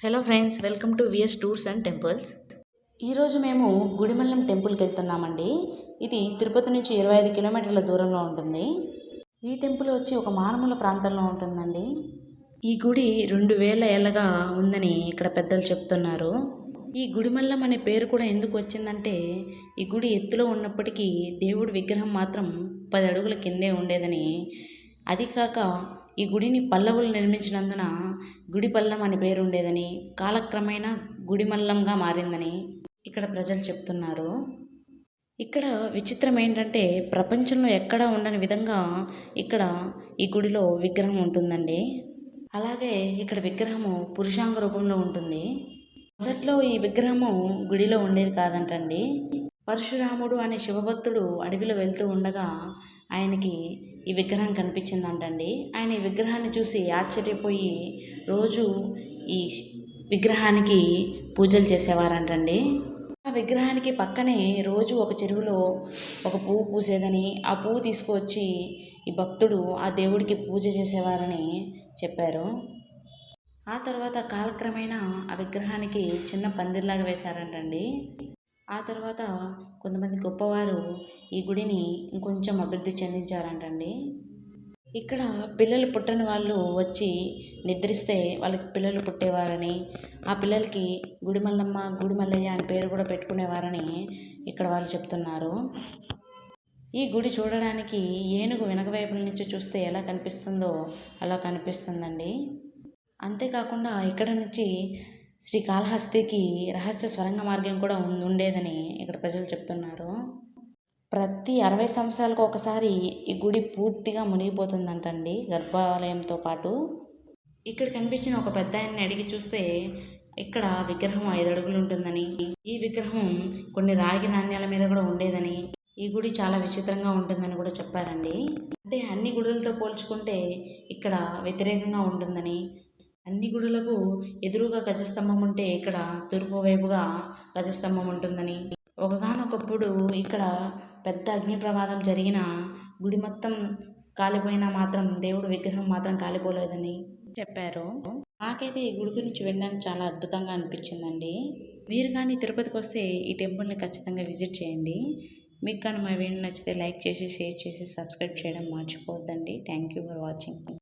Hello friends, welcome to VS tours and temples. ఈరోజు మేము గుడిమల్లం టెంపుల్కి వెళ్తున్నామండి. ఇది తిరుపతి నుంచి 25 కిలోమీటర్ల దూరంలో ఉంటుంది. ఈ టెంపుల్ వచ్చి ఒక మారుమూల ప్రాంతంలో ఉంటుందండి. ఈ గుడి 2000 ఏళ్ళగా ఉందని ఇక్కడ పెద్దలు చెప్తున్నారు. ఈ గుడిమల్లం అనే పేరు కూడా ఎందుకు వచ్చిందంటే, ఈ గుడి ఎత్తులో ఉన్నప్పటికీ దేవుడి విగ్రహం మాత్రం 10 అడుగుల కిందే ఉండేదని, అది కాక ఈ గుడిని పల్లవులు నిర్మించినందున గుడిపల్లం అని పేరు ఉండేదని, కాలక్రమేణా గుడిమల్లంగా మారిందని ఇక్కడ ప్రజలు చెప్తున్నారు. ఇక్కడ విచిత్రం ఏంటంటే, ప్రపంచంలో ఎక్కడా ఉండని విధంగా ఇక్కడ ఈ గుడిలో విగ్రహం ఉంటుందండి. అలాగే ఇక్కడ విగ్రహము పురుషాంగ రూపంలో ఉంటుంది. మొదట్లో ఈ విగ్రహము గుడిలో ఉండేది కాదంటండి. పరశురాముడు అనే శివభక్తుడు అడవిలో వెళ్తూ ఉండగా ఆయనకి ఈ విగ్రహం కనిపించిందంటండి. ఆయన ఈ విగ్రహాన్ని చూసి ఆశ్చర్యపోయి రోజు ఈ విగ్రహానికి పూజలు చేసేవారంటండి. ఆ విగ్రహానికి పక్కనే రోజు ఒక చెరువులో ఒక పువ్వు పూసేదని, ఆ పువ్వు తీసుకువచ్చి ఈ భక్తుడు ఆ దేవుడికి పూజ చేసేవారని చెప్పారు. ఆ తర్వాత కాలక్రమేణా ఆ విగ్రహానికి చిన్న పందిర్లాగా వేశారంటండి. ఆ తర్వాత కొంతమంది గొప్పవారు ఈ గుడిని ఇంకొంచెం అభివృద్ధి చెందించారంటండి. ఇక్కడ పిల్లలు పుట్టని వాళ్ళు వచ్చి నిద్రిస్తే వాళ్ళకి పిల్లలు పుట్టేవారని, ఆ పిల్లలకి గుడిమల్లమ్మ, గుడిమల్లయ్య అని పేరు కూడా పెట్టుకునేవారని ఇక్కడ వాళ్ళు చెప్తున్నారు. ఈ గుడి చూడడానికి ఏనుగు వెనక వైపుల నుంచి చూస్తే ఎలా కనిపిస్తుందో అలా కనిపిస్తుందండి. అంతేకాకుండా ఇక్కడ నుంచి శ్రీకాళహస్తికి రహస్య స్వరంగ మార్గం కూడా ఉండేదని ఇక్కడ ప్రజలు చెప్తున్నారు. ప్రతి 60 సంవత్సరాలకు ఒకసారి ఈ గుడి పూర్తిగా మునిగిపోతుందంటండి, గర్భాలయంతో పాటు. ఇక్కడ కనిపించిన ఒక పెద్ద ఆయన్ని అడిగి చూస్తే ఇక్కడ విగ్రహం 5 అడుగులు ఉంటుందని, ఈ విగ్రహం కొన్ని రాగి నాణ్యాల మీద కూడా ఉండేదని, ఈ గుడి చాలా విచిత్రంగా ఉంటుందని కూడా చెప్పారండి. అంటే అన్ని గుడులతో పోల్చుకుంటే ఇక్కడ వ్యతిరేకంగా ఉంటుందని, అన్ని గుడులకు ఎదురుగా గజస్తంభం ఉంటే ఇక్కడ తూర్పు వైపుగా గజస్తంభం ఉంటుందని, ఒకగానొకప్పుడు ఇక్కడ పెద్ద అగ్ని ప్రమాదం జరిగిన గుడి మొత్తం కాలిపోయినా మాత్రం దేవుడు విగ్రహం మాత్రం కాలిపోలేదని చెప్పారు. నాకైతే ఈ గుడి గురించి వినడానికి చాలా అద్భుతంగా అనిపించిందండి. మీరు కానీ తిరుపతికి వస్తే ఈ టెంపుల్ని ఖచ్చితంగా విజిట్ చేయండి. మీకు కానీ మా వీడియో నచ్చితే లైక్ చేసి, షేర్ చేసి, సబ్స్క్రైబ్ చేయడం మర్చిపోవద్దండి. Thank you for watching.